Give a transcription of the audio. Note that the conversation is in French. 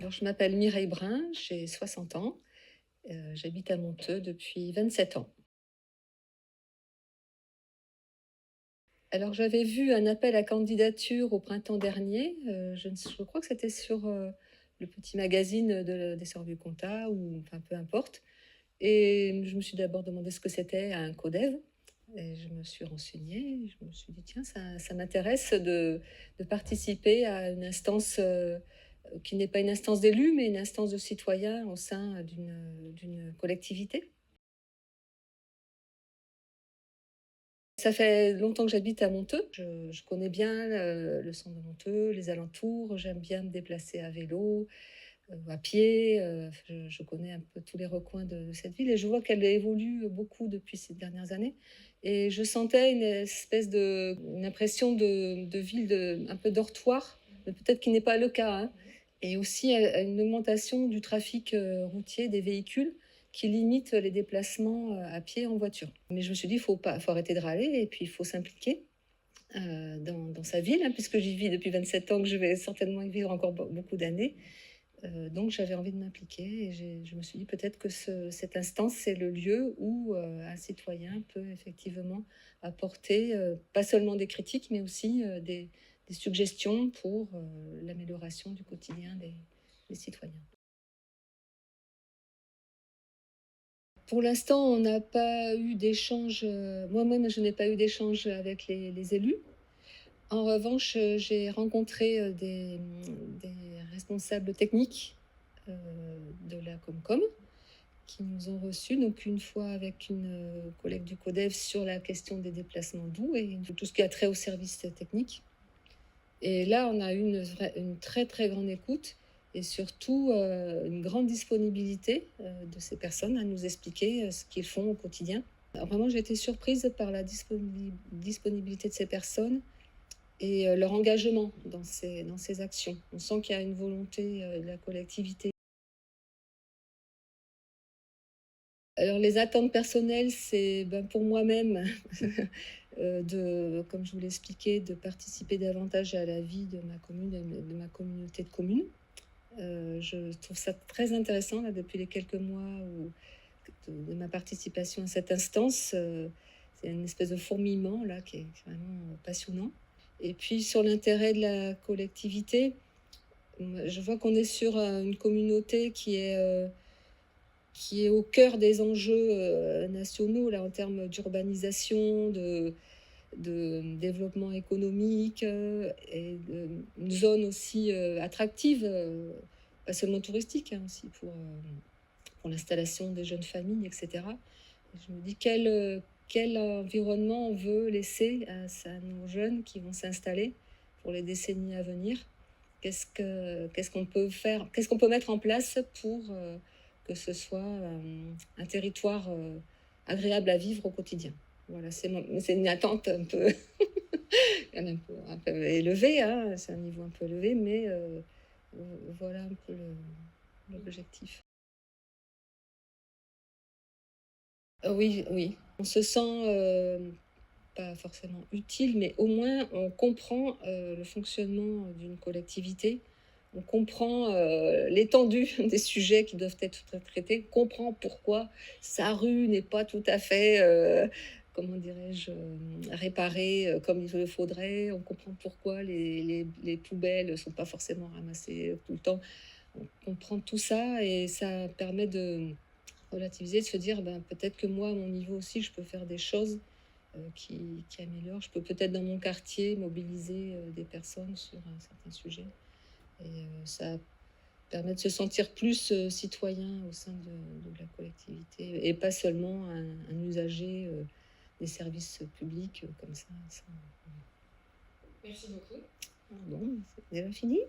Alors, je m'appelle Mireille Brun, j'ai 60 ans, j'habite à Monteux depuis 27 ans. Alors, j'avais vu un appel à candidature au printemps dernier, je crois que c'était sur, le petit magazine des Sœurs du Comtat ou enfin, peu importe, et je me suis d'abord demandé ce que c'était un codev et je me suis renseignée, je me suis dit: «Tiens, ça m'intéresse de participer à une instance, qui n'est pas une instance d'élus, mais une instance de citoyens au sein d'une collectivité». Ça fait longtemps que j'habite à Monteux. Je connais bien le centre de Monteux, les alentours. J'aime bien me déplacer à vélo, à pied. Je connais un peu tous les recoins de cette ville et je vois qu'elle évolue beaucoup depuis ces dernières années. Et je sentais une impression de ville un peu dortoir, mais peut-être qui n'est pas le cas, hein. Et aussi une augmentation du trafic routier des véhicules qui limite les déplacements à pied et en voiture. Mais je me suis dit, faut arrêter de râler et puis il faut s'impliquer dans sa ville, hein, puisque j'y vis depuis 27 ans, que je vais certainement y vivre encore beaucoup d'années. Donc j'avais envie de m'impliquer et je me suis dit peut-être que cette instance, c'est le lieu où un citoyen peut effectivement apporter pas seulement des critiques, mais aussi des suggestions pour l'amélioration du quotidien des citoyens. Pour l'instant, on n'a pas eu d'échange, moi-même je n'ai pas eu d'échange avec les élus. En revanche, j'ai rencontré, des responsables techniques, heu, de la Comcom qui nous ont reçus, donc une fois avec une, collègue du CODEV sur la question des déplacements doux et tout ce qui a trait au service technique. Et là, on a eu une très, très grande écoute et surtout, une grande disponibilité, de ces personnes à nous expliquer, ce qu'ils font au quotidien. Alors vraiment, j'ai été surprise par la disponibilité de ces personnes et leur engagement dans ces actions. On sent qu'il y a une volonté, de la collectivité. Alors les attentes personnelles, c'est, ben, pour moi-même, comme je vous l'expliquais, de participer davantage à la vie de ma commune et de ma communauté de communes. Je trouve ça très intéressant là depuis les quelques mois de ma participation à cette instance, c'est une espèce de fourmillement là qui est vraiment passionnant. Et puis sur l'intérêt de la collectivité, je vois qu'on est sur, une communauté qui est au cœur des enjeux, nationaux là en termes d'urbanisation, de développement économique, et une zone aussi, attractive, pas seulement touristique, hein, aussi pour l'installation des jeunes familles et cetera. Et je me dis quel environnement on veut laisser à nos jeunes qui vont s'installer pour les décennies à venir? Qu'est-ce qu'on peut faire? Qu'est-ce qu'on peut mettre en place pour, que ce soit, un territoire, agréable à vivre au quotidien? Voilà, c'est une attente un peu un peu élevée, hein, c'est un niveau un peu élevé, mais voilà un peu l'objectif. Oui, oui, on se sent, pas forcément utile, mais au moins on comprend, le fonctionnement d'une collectivité. On comprend, l'étendue des sujets qui doivent être traités, on comprend pourquoi sa rue n'est pas tout à fait, comment dirais-je, réparée, comme il le faudrait. On comprend pourquoi les poubelles ne sont pas forcément ramassées tout le temps. On comprend tout ça et ça permet de relativiser, de se dire: «Ben, peut-être que moi, à mon niveau aussi, je peux faire des choses qui améliore. Je peux peut-être dans mon quartier mobiliser des personnes sur un certain sujet. Et ça permet de se sentir plus citoyen au sein de la collectivité et pas seulement un usager des services publics comme ça. Merci beaucoup. Bon, c'est déjà fini.